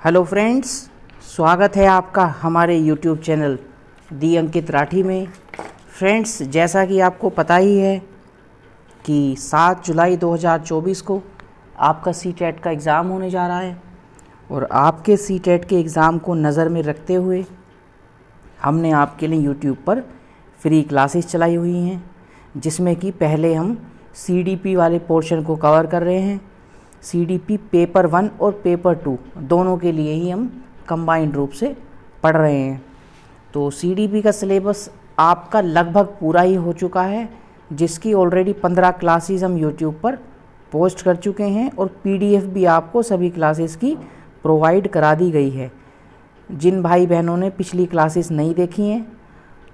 Hello friends, स्वागत है आपका हमारे यूट्यूब चैनल दी अंकित राठी में। फ्रेंड्स, जैसा कि आपको पता ही है कि 7 जुलाई 2024 को आपका सीटेट का एग्ज़ाम होने जा रहा है और आपके सीटेट के एग्ज़ाम को नज़र में रखते हुए हमने आपके लिए यूट्यूब पर फ्री क्लासेस चलाई हुई हैं, जिसमें कि पहले हम सीडीपी वाले पोर्शन को कवर कर रहे हैं। सीडीपी पेपर 1 और पेपर 2 दोनों के लिए ही हम कंबाइंड रूप से पढ़ रहे हैं। तो सीडीपी का सिलेबस आपका लगभग पूरा ही हो चुका है, जिसकी ऑलरेडी 15 क्लासेस हम यूट्यूब पर पोस्ट कर चुके हैं और पीडीएफ भी आपको सभी क्लासेस की प्रोवाइड करा दी गई है। जिन भाई बहनों ने पिछली क्लासेस नहीं देखी हैं,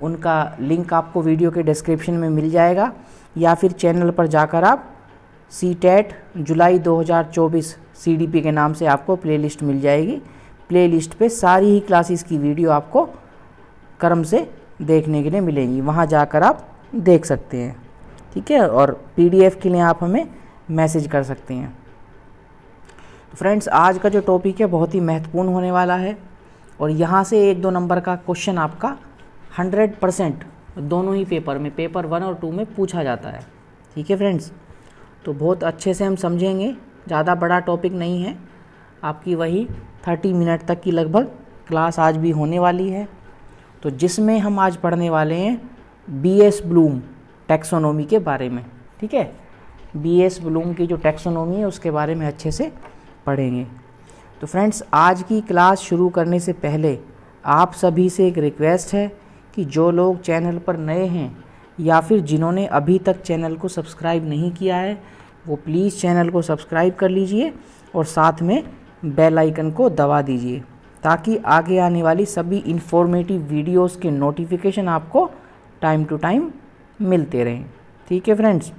उनका लिंक आपको वीडियो के डिस्क्रिप्शन में मिल जाएगा, या फिर चैनल पर जाकर आप सीटेट जुलाई 2024 सीडीपी के नाम से आपको प्लेलिस्ट मिल जाएगी। प्लेलिस्ट पे सारी ही क्लासेस की वीडियो आपको क्रम से देखने के लिए मिलेंगी, वहाँ जाकर आप देख सकते हैं, ठीक है। और पीडीएफ के लिए आप हमें मैसेज कर सकते हैं। तो फ्रेंड्स, आज का जो टॉपिक है बहुत ही महत्वपूर्ण होने वाला है और यहाँ से 1-2 नंबर का क्वेश्चन आपका 100% दोनों ही पेपर में, पेपर 1 और 2 में पूछा जाता है, ठीक है फ्रेंड्स। तो बहुत अच्छे से हम समझेंगे, ज़्यादा बड़ा टॉपिक नहीं है, आपकी वही 30 मिनट तक की लगभग क्लास आज भी होने वाली है। तो जिसमें हम आज पढ़ने वाले हैं बीएस ब्लूम टैक्सोनॉमी के बारे में, ठीक है। बीएस ब्लूम की जो टैक्सोनॉमी है उसके बारे में अच्छे से पढ़ेंगे। तो फ्रेंड्स, आज की क्लास शुरू करने से पहले आप सभी से एक रिक्वेस्ट है कि जो लोग चैनल पर नए हैं या फिर जिन्होंने अभी तक चैनल को सब्सक्राइब नहीं किया है, वो प्लीज़ चैनल को सब्सक्राइब कर लीजिए और साथ में बेल आइकन को दबा दीजिए, ताकि आगे आने वाली सभी इन्फॉर्मेटिव वीडियोस के नोटिफिकेशन आपको टाइम टू टाइम मिलते रहें, ठीक है फ्रेंड्स।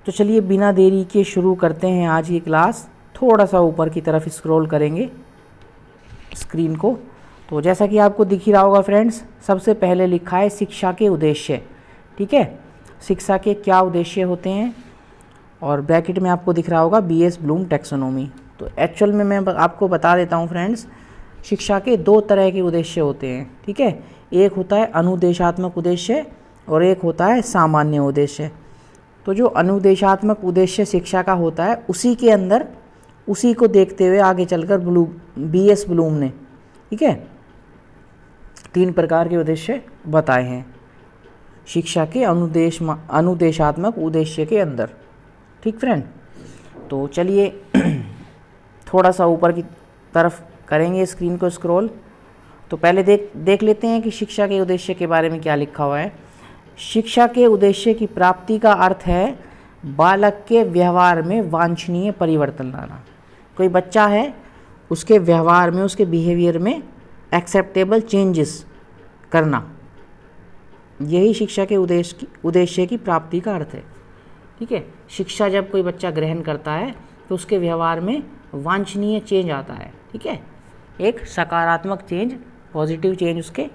तो चलिए बिना देरी के शुरू करते हैं आज की क्लास। थोड़ा सा ऊपर की तरफ स्क्रॉल करेंगे स्क्रीन को, तो जैसा कि आपको दिख ही रहा होगा फ्रेंड्स, सबसे पहले लिखा है शिक्षा के उद्देश्य, ठीक है। शिक्षा के क्या उद्देश्य होते हैं, और ब्रैकेट में आपको दिख रहा होगा बीएस ब्लूम टैक्सोनॉमी। तो एक्चुअल में मैं आपको बता देता हूँ फ्रेंड्स, शिक्षा के 2 तरह के उद्देश्य होते हैं, ठीक है। एक होता है अनुदेशात्मक उद्देश्य और एक होता है सामान्य उद्देश्य। तो जो अनुदेशात्मक उद्देश्य शिक्षा का होता है, उसी के अंदर उसी को देखते हुए आगे चलकर बीएस ब्लूम ने, ठीक है, 3 प्रकार के उद्देश्य बताए हैं शिक्षा के अनुदेशात्मक उद्देश्य के अंदर, ठीक फ्रेंड। तो चलिए थोड़ा सा ऊपर की तरफ करेंगे स्क्रीन को स्क्रॉल। तो पहले देख लेते हैं कि शिक्षा के उद्देश्य के बारे में क्या लिखा हुआ है। शिक्षा के उद्देश्य की प्राप्ति का अर्थ है बालक के व्यवहार में वांछनीय परिवर्तन लाना। कोई बच्चा है, उसके व्यवहार में, उसके बिहेवियर में एक्सेप्टेबल चेंजेस करना, यही शिक्षा के उद्देश्य की प्राप्ति का अर्थ है, ठीक है। शिक्षा जब कोई बच्चा ग्रहण करता है तो उसके व्यवहार में वांछनीय चेंज आता है, ठीक है, एक सकारात्मक चेंज, पॉजिटिव चेंज उसके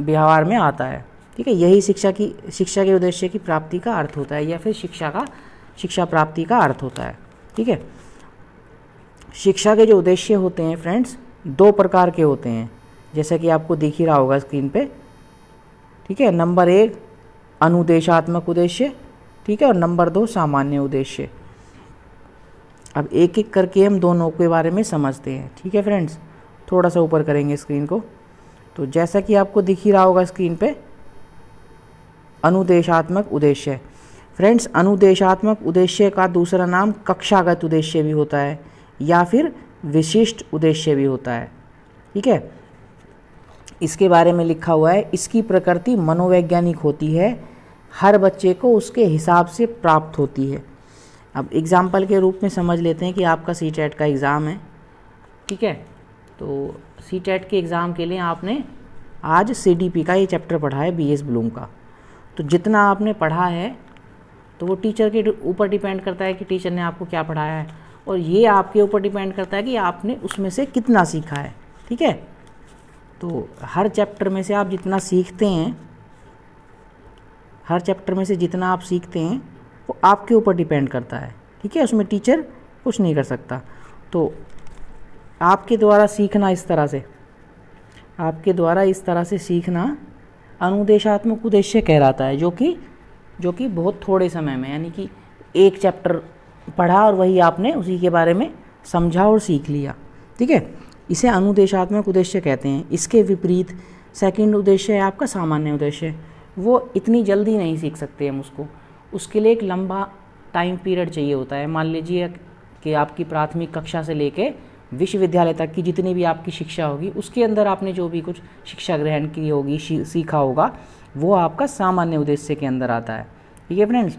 व्यवहार में आता है, ठीक है। यही शिक्षा के उद्देश्य की प्राप्ति का अर्थ होता है, या फिर शिक्षा प्राप्ति का अर्थ होता है, ठीक है। शिक्षा के जो उद्देश्य होते हैं फ्रेंड्स, 2 प्रकार के होते हैं, जैसा कि आपको दिख ही रहा होगा स्क्रीन पे, ठीक है। नंबर 1 अनुदेशात्मक उद्देश्य, ठीक है, और नंबर 2 सामान्य उद्देश्य। अब एक एक करके हम दोनों के बारे में समझते हैं, ठीक है फ्रेंड्स। थोड़ा सा ऊपर करेंगे स्क्रीन को। तो जैसा कि आपको दिख ही रहा होगा स्क्रीन पे, अनुदेशात्मक उद्देश्य। फ्रेंड्स, अनुदेशात्मक उद्देश्य का दूसरा नाम कक्षागत उद्देश्य भी होता है या फिर विशिष्ट उद्देश्य भी होता है, ठीक है। इसके बारे में लिखा हुआ है, इसकी प्रकृति मनोवैज्ञानिक होती है, हर बच्चे को उसके हिसाब से प्राप्त होती है। अब एग्जाम्पल के रूप में समझ लेते हैं कि आपका सीटेट का एग्ज़ाम है, ठीक है। तो सीटेट के एग्ज़ाम के लिए आपने आज सीडीपी का ये चैप्टर पढ़ा है बीएस ब्लूम का। तो जितना आपने पढ़ा है तो वो टीचर के ऊपर डिपेंड करता है कि टीचर ने आपको क्या पढ़ाया है, और ये आपके ऊपर डिपेंड करता है कि आपने उसमें से कितना सीखा है, ठीक है। तो हर चैप्टर में से आप जितना सीखते हैं, हर चैप्टर में से जितना आप सीखते हैं वो आपके ऊपर डिपेंड करता है, ठीक है। उसमें टीचर कुछ नहीं कर सकता। तो आपके द्वारा सीखना इस तरह से, आपके द्वारा इस तरह से सीखना अनुदेशात्मक उद्देश्य कहलाता है, जो कि बहुत थोड़े समय में, यानी कि एक चैप्टर पढ़ा और वही आपने उसी के बारे में समझा और सीख लिया, ठीक है, इसे अनुदेशात्मक उद्देश्य कहते हैं। इसके विपरीत सेकंड उद्देश्य है आपका सामान्य उद्देश्य। वो इतनी जल्दी नहीं सीख सकते हम उसके लिए एक लंबा टाइम पीरियड चाहिए होता है। मान लीजिए कि आपकी प्राथमिक कक्षा से लेके विश्वविद्यालय तक की जितनी भी आपकी शिक्षा होगी, उसके अंदर आपने जो भी कुछ शिक्षा ग्रहण की होगी, सीखा होगा, वो आपका सामान्य उद्देश्य के अंदर आता है, ठीक है फ्रेंड्स।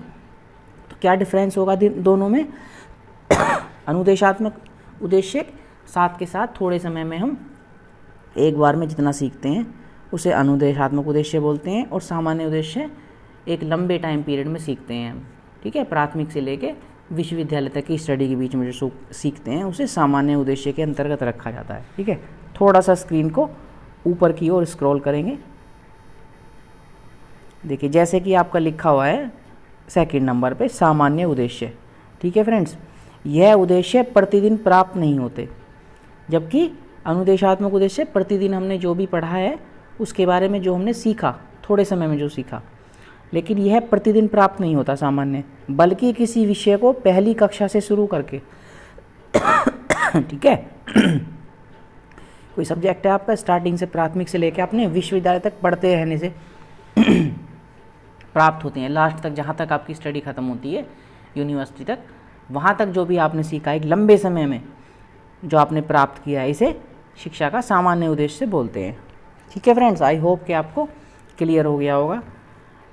तो क्या डिफरेंस होगा दोनों में? अनुदेशात्मक उद्देश्य साथ के साथ थोड़े समय में हम एक बार में जितना सीखते हैं उसे अनुदेशात्मक उद्देश्य बोलते हैं, और सामान्य उद्देश्य एक लंबे टाइम पीरियड में सीखते हैं हम, ठीक है, प्राथमिक से लेके विश्वविद्यालय तक की स्टडी के बीच में जो सीखते हैं उसे सामान्य उद्देश्य के अंतर्गत रखा जाता है, ठीक है। थोड़ा सा स्क्रीन को ऊपर की ओर स्क्रॉल करेंगे, देखिए जैसे कि आपका लिखा हुआ है सेकंड नंबर पे सामान्य उद्देश्य, ठीक है फ्रेंड्स। यह उद्देश्य प्रतिदिन प्राप्त नहीं होते, जबकि अनुदेशात्मक उद्देश्य प्रतिदिन हमने जो भी पढ़ा है उसके बारे में जो हमने सीखा, थोड़े समय में जो सीखा, लेकिन यह प्रतिदिन प्राप्त नहीं होता सामान्य, बल्कि किसी विषय को पहली कक्षा से शुरू करके ठीक है कोई सब्जेक्ट है आपका, स्टार्टिंग से प्राथमिक से लेकर आपने विश्वविद्यालय तक पढ़ते रहने से प्राप्त होते हैं, लास्ट तक जहाँ तक आपकी स्टडी खत्म होती है यूनिवर्सिटी तक, वहाँ तक जो भी आपने सीखा एक लंबे समय में जो आपने प्राप्त किया है, इसे शिक्षा का सामान्य उद्देश्य बोलते हैं, ठीक है फ्रेंड्स। आई होप कि आपको क्लियर हो गया होगा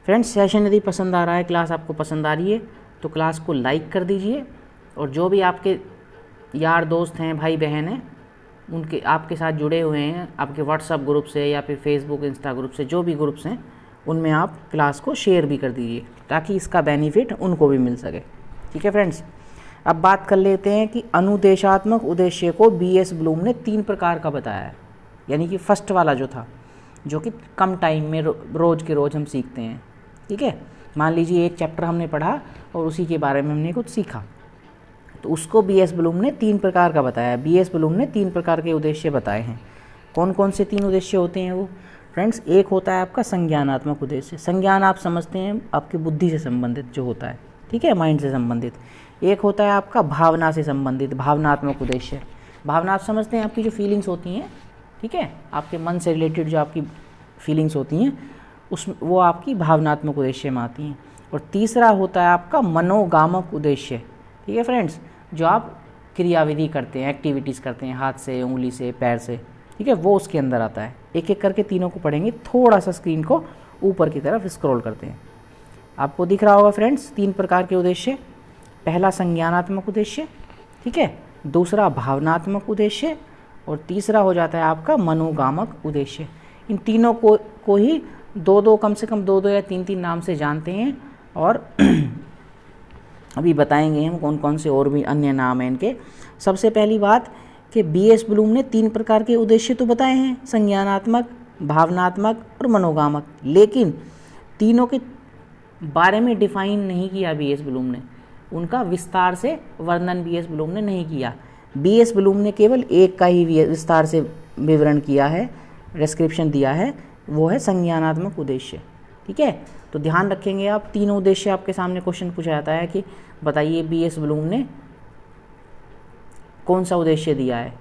फ्रेंड्स। सेशन यदि पसंद आ रहा है, क्लास आपको पसंद आ रही है, तो क्लास को लाइक कर दीजिए, और जो भी आपके यार दोस्त हैं, भाई बहन हैं, उनके आपके साथ जुड़े हुए हैं आपके व्हाट्सएप ग्रुप से या फिर फेसबुक इंस्टा ग्रुप से, जो भी ग्रुप्स हैं उनमें आप क्लास को शेयर भी कर दीजिए, ताकि इसका बेनिफिट उनको भी मिल सके, ठीक है फ्रेंड्स। अब बात कर लेते हैं कि अनुदेशात्मक उद्देश्य को BS ब्लूम ने 3 प्रकार का बताया है, यानी कि फर्स्ट वाला जो था, जो कि कम टाइम में रोज़ के रोज़ हम सीखते हैं, ठीक है। मान लीजिए एक चैप्टर हमने पढ़ा और उसी के बारे में हमने कुछ सीखा, तो उसको BS ब्लूम ने 3 प्रकार का बताया। BS ब्लूम ने 3 प्रकार के उद्देश्य बताए हैं। कौन कौन से 3 उद्देश्य होते हैं वो फ्रेंड्स? एक होता है आपका संज्ञानात्मक उद्देश्य। संज्ञान आप समझते हैं आपकी बुद्धि से संबंधित जो होता है, ठीक है, माइंड से संबंधित। एक होता है आपका भावना से संबंधित, भावनात्मक उद्देश्य। भावना आप समझते हैं आपकी जो फीलिंग्स होती हैं, ठीक है, आपके मन से रिलेटेड जो आपकी फीलिंग्स होती हैं, वो आपकी भावनात्मक उद्देश्य में आती हैं। और तीसरा होता है आपका मनोगामक उद्देश्य, ठीक है फ्रेंड्स, जो आप क्रियाविधि करते हैं, एक्टिविटीज़ करते हैं हाथ से, उंगली से, पैर से, ठीक है, वो उसके अंदर आता है। एक एक करके तीनों को पढ़ेंगे। थोड़ा सा स्क्रीन को ऊपर की तरफ स्क्रॉल करते हैं, आपको दिख रहा होगा फ्रेंड्स 3 प्रकार के उद्देश्य। पहला संज्ञानात्मक उद्देश्य, ठीक है, दूसरा भावनात्मक उद्देश्य, और तीसरा हो जाता है आपका मनोगामक उद्देश्य। इन तीनों को ही कम से कम दो या तीन नाम से जानते हैं, और अभी बताएंगे हम कौन कौन से और भी अन्य नाम हैं इनके। सबसे पहली बात कि BS ब्लूम ने 3 प्रकार के उद्देश्य तो बताए हैं, संज्ञानात्मक, भावनात्मक और मनोगामक, लेकिन तीनों के बारे में डिफाइन नहीं किया BS ब्लूम ने, उनका विस्तार से वर्णन BS ब्लूम ने नहीं किया। BS ब्लूम ने केवल एक का ही विस्तार से विवरण किया है, डिस्क्रिप्शन दिया है, वो है संज्ञानात्मक उद्देश्य, ठीक है। तो ध्यान रखेंगे आप, तीनों उद्देश्य आपके सामने क्वेश्चन पूछा जाता है कि बताइए BS ब्लूम ने कौन सा उद्देश्य दिया है,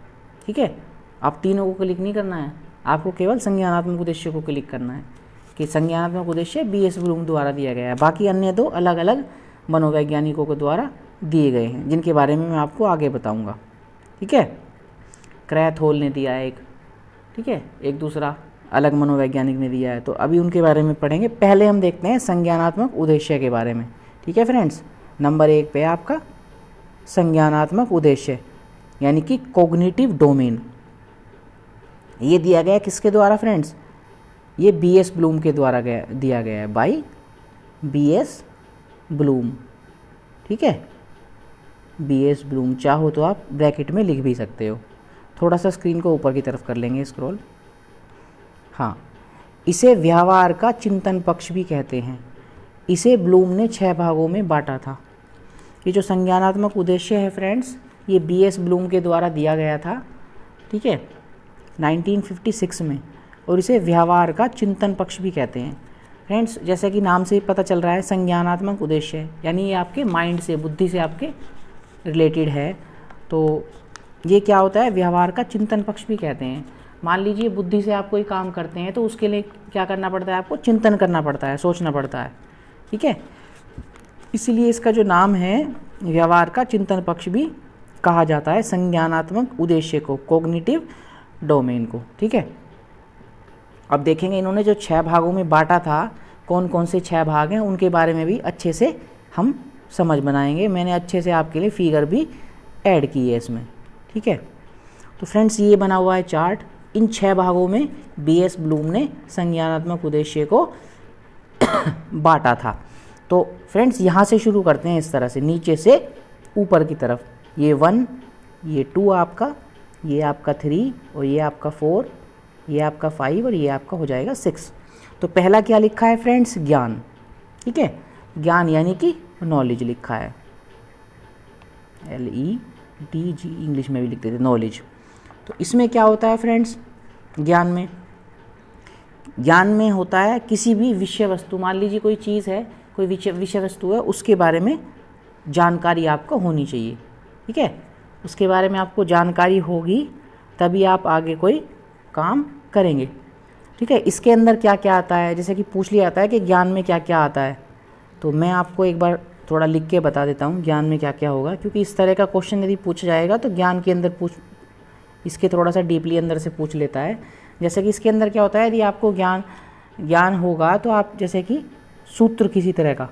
ठीक है। आप तीनों को क्लिक नहीं करना है, आपको केवल संज्ञानात्मक उद्देश्य को क्लिक करना है कि संज्ञानात्मक उद्देश्य BS ब्लूम द्वारा दिया गया है। बाकी अन्य 2 अलग अलग मनोवैज्ञानिकों के द्वारा दिए गए हैं, जिनके बारे में मैं आपको आगे बताऊंगा, ठीक है। क्रैथहोल ने दिया है एक, ठीक है, एक दूसरा अलग मनोवैज्ञानिक ने दिया है, तो अभी उनके बारे में पढ़ेंगे। पहले हम देखते हैं संज्ञानात्मक उद्देश्य के बारे में, ठीक है फ्रेंड्स। नंबर 1 पे आपका संज्ञानात्मक उद्देश्य, यानी कि कॉग्निटिव डोमेन। ये दिया गया किसके द्वारा फ्रेंड्स? ये BS ब्लूम के द्वारा दिया गया है, बाय BS ब्लूम, ठीक है। BS ब्लूम, चाहो तो आप ब्रैकेट में लिख भी सकते हो। थोड़ा सा स्क्रीन को ऊपर की तरफ कर लेंगे स्क्रॉल। हाँ, इसे व्यवहार का चिंतन पक्ष भी कहते हैं। इसे ब्लूम ने 6 भागों में बांटा था। ये जो संज्ञानात्मक उद्देश्य है फ्रेंड्स, ये BS ब्लूम के द्वारा दिया गया था, ठीक है, 1956 में, और इसे व्यवहार का चिंतन पक्ष भी कहते हैं। फ्रेंड्स, जैसे कि नाम से पता चल रहा है, संज्ञानात्मक उद्देश्य है, यानी ये आपके माइंड से, बुद्धि से आपके रिलेटेड है। तो ये क्या होता है, व्यवहार का चिंतन पक्ष भी कहते हैं। मान लीजिए बुद्धि से आप कोई काम करते हैं तो उसके लिए क्या करना पड़ता है, आपको चिंतन करना पड़ता है, सोचना पड़ता है, ठीक है। इसीलिए इसका जो नाम है, व्यवहार का चिंतन पक्ष भी कहा जाता है संज्ञानात्मक उद्देश्य को, कॉग्निटिव डोमेन को, ठीक है। अब देखेंगे इन्होंने जो 6 भागों में बांटा था, कौन कौन से 6 भाग हैं उनके बारे में भी अच्छे से हम समझ बनाएंगे। मैंने अच्छे से आपके लिए फिगर भी ऐड की है इसमें, ठीक है। तो फ्रेंड्स, ये बना हुआ है चार्ट। इन 6 भागों में बीएस ब्लूम ने संज्ञानात्मक उद्देश्य को बांटा था। तो फ्रेंड्स, यहाँ से शुरू करते हैं, इस तरह से नीचे से ऊपर की तरफ। ये 1, ये 2 आपका, ये आपका 3, और ये आपका 4, ये आपका 5, और ये आपका हो जाएगा 6। तो पहला क्या लिखा है फ्रेंड्स, ज्ञान, ठीक है। ज्ञान यानी कि नॉलेज लिखा है, LEDG इंग्लिश में भी लिखते थे, नॉलेज। तो इसमें क्या होता है फ्रेंड्स, ज्ञान में होता है किसी भी विषय वस्तु, मान लीजिए कोई चीज़ है, कोई विषय वस्तु है, उसके बारे में जानकारी आपको होनी चाहिए, ठीक है। उसके बारे में आपको जानकारी होगी तभी आप आगे कोई काम करेंगे, ठीक है। इसके अंदर क्या क्या आता है, जैसे कि पूछ लिया जाता है कि ज्ञान में क्या क्या आता है, तो मैं आपको एक बार थोड़ा लिख के बता देता हूँ ज्ञान में क्या क्या होगा, क्योंकि इस तरह का क्वेश्चन यदि पूछा जाएगा तो ज्ञान के अंदर इसके थोड़ा सा डीपली अंदर से पूछ लेता है। जैसे कि इसके अंदर क्या होता है, यदि आपको ज्ञान होगा तो आप, जैसे कि सूत्र किसी तरह का,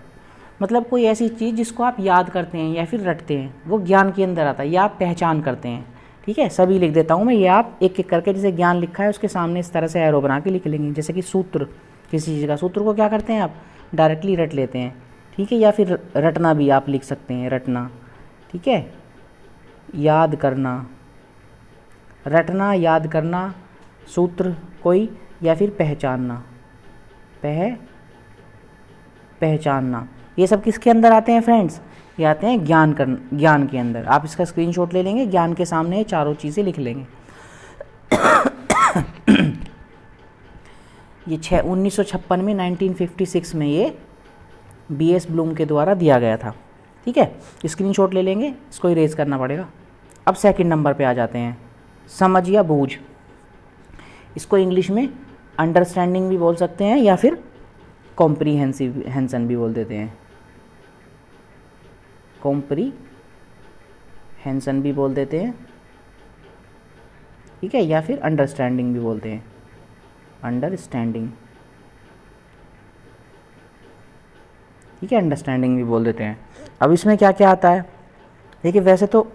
मतलब कोई ऐसी चीज़ जिसको आप याद करते हैं या फिर रटते हैं, वो ज्ञान के अंदर आता है, या आप पहचान करते हैं, ठीक है। सभी लिख देता हूँ मैं, ये आप एक एक करके, जैसे ज्ञान लिखा है उसके सामने इस तरह से एरो बना के लिख लेंगे। जैसे कि सूत्र, किसी चीज़ का सूत्र को क्या करते हैं आप, डायरेक्टली रट लेते हैं, ठीक है, या फिर रटना भी आप लिख सकते हैं, रटना, ठीक है। याद करना, रटना, याद करना, सूत्र कोई, या फिर पहचानना, पहचानना, ये सब किसके अंदर आते हैं फ्रेंड्स, ये आते हैं ज्ञान के अंदर। आप इसका स्क्रीनशॉट ले लेंगे, ज्ञान के सामने ये चारों चीज़ें लिख लेंगे। ये 1956 में, 1956 में ये बीएस ब्लूम के द्वारा दिया गया था, ठीक है। स्क्रीनशॉट ले लेंगे, इसको इरेज करना पड़ेगा। अब सेकंड नंबर पे आ जाते हैं, समझ या बूझ। इसको इंग्लिश में अंडरस्टैंडिंग भी बोल सकते हैं या फिर कॉम्प्रीहेंशन भी बोल देते हैं, कॉम्प्रीहेंशन भी बोल देते हैं, ठीक है, या फिर अंडरस्टैंडिंग भी बोलते हैं, अंडरस्टैंडिंग, ठीक है, अंडरस्टैंडिंग भी बोल देते हैं। अब इसमें क्या क्या आता है, देखिए वैसे तो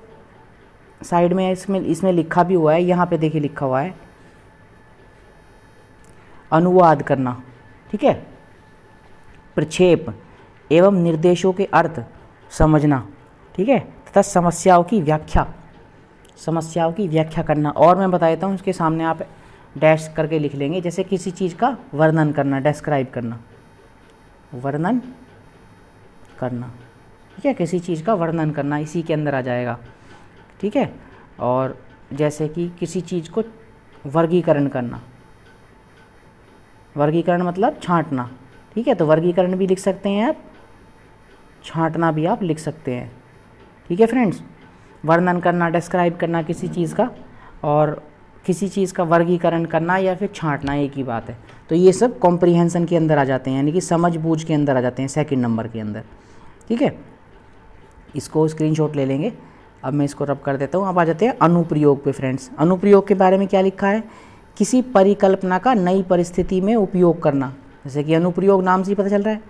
साइड में इसमें लिखा भी हुआ है, यहाँ पे देखिए लिखा हुआ है अनुवाद करना, ठीक है, प्रक्षेप एवं निर्देशों के अर्थ समझना, ठीक है, तथा समस्याओं की व्याख्या करना। और मैं बता देता हूँ, इसके सामने आप डैश करके लिख लेंगे, जैसे किसी चीज़ का वर्णन करना, डिस्क्राइब करना, वर्णन करना, ठीक है, किसी चीज़ का वर्णन करना इसी के अंदर आ जाएगा, ठीक है। और जैसे कि किसी चीज़ को वर्गीकरण करना, वर्गीकरण मतलब छांटना, ठीक है, तो वर्गीकरण भी लिख सकते हैं आप, छांटना भी आप लिख सकते हैं, ठीक है फ्रेंड्स। वर्णन करना, डिस्क्राइब करना किसी चीज़ का, और किसी चीज़ का वर्गीकरण करना या फिर छांटना, एक ही बात है। तो ये सब कॉम्प्रीहेंशन के अंदर आ जाते हैं, यानी कि समझ बूझ के अंदर आ जाते हैं, सेकंड नंबर के अंदर, ठीक है। इसको स्क्रीनशॉट ले लेंगे। अब मैं इसको रब कर देता हूँ। अब आ जाते हैं अनुप्रयोग पे फ्रेंड्स। अनुप्रयोग के बारे में क्या लिखा है, किसी परिकल्पना का नई परिस्थिति में उपयोग करना, जैसे कि अनुप्रयोग नाम से ही पता चल रहा है,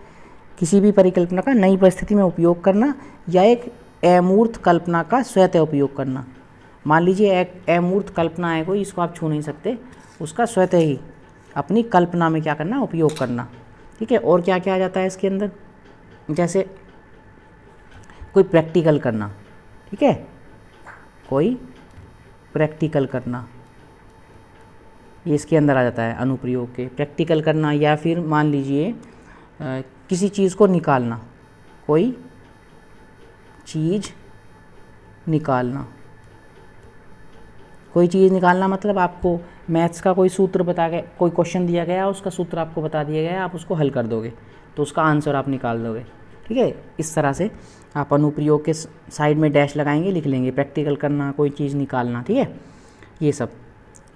किसी भी परिकल्पना का नई परिस्थिति में उपयोग करना, या एक अमूर्त कल्पना का स्वतः उपयोग करना। मान लीजिए एक अमूर्त कल्पना है कोई, इसको आप छू नहीं सकते, उसका स्वतः ही अपनी कल्पना में क्या करना, उपयोग करना, ठीक है। और क्या क्या आ जाता है इसके अंदर, जैसे कोई प्रैक्टिकल करना, ठीक है, कोई प्रैक्टिकल करना, ये इसके अंदर आ जाता है अनुप्रयोग के, प्रैक्टिकल करना। या फिर मान लीजिए किसी चीज़ को निकालना, कोई चीज़ निकालना, कोई चीज़ निकालना मतलब आपको मैथ्स का कोई सूत्र बता गया, कोई क्वेश्चन दिया गया, उसका सूत्र आपको बता दिया गया, आप उसको हल कर दोगे तो उसका आंसर आप निकाल दोगे। ठीक है, इस तरह से आप अनुप्रयोग के साइड में डैश लगाएंगे, लिख लेंगे प्रैक्टिकल करना, कोई चीज़ निकालना। ठीक है, ये सब।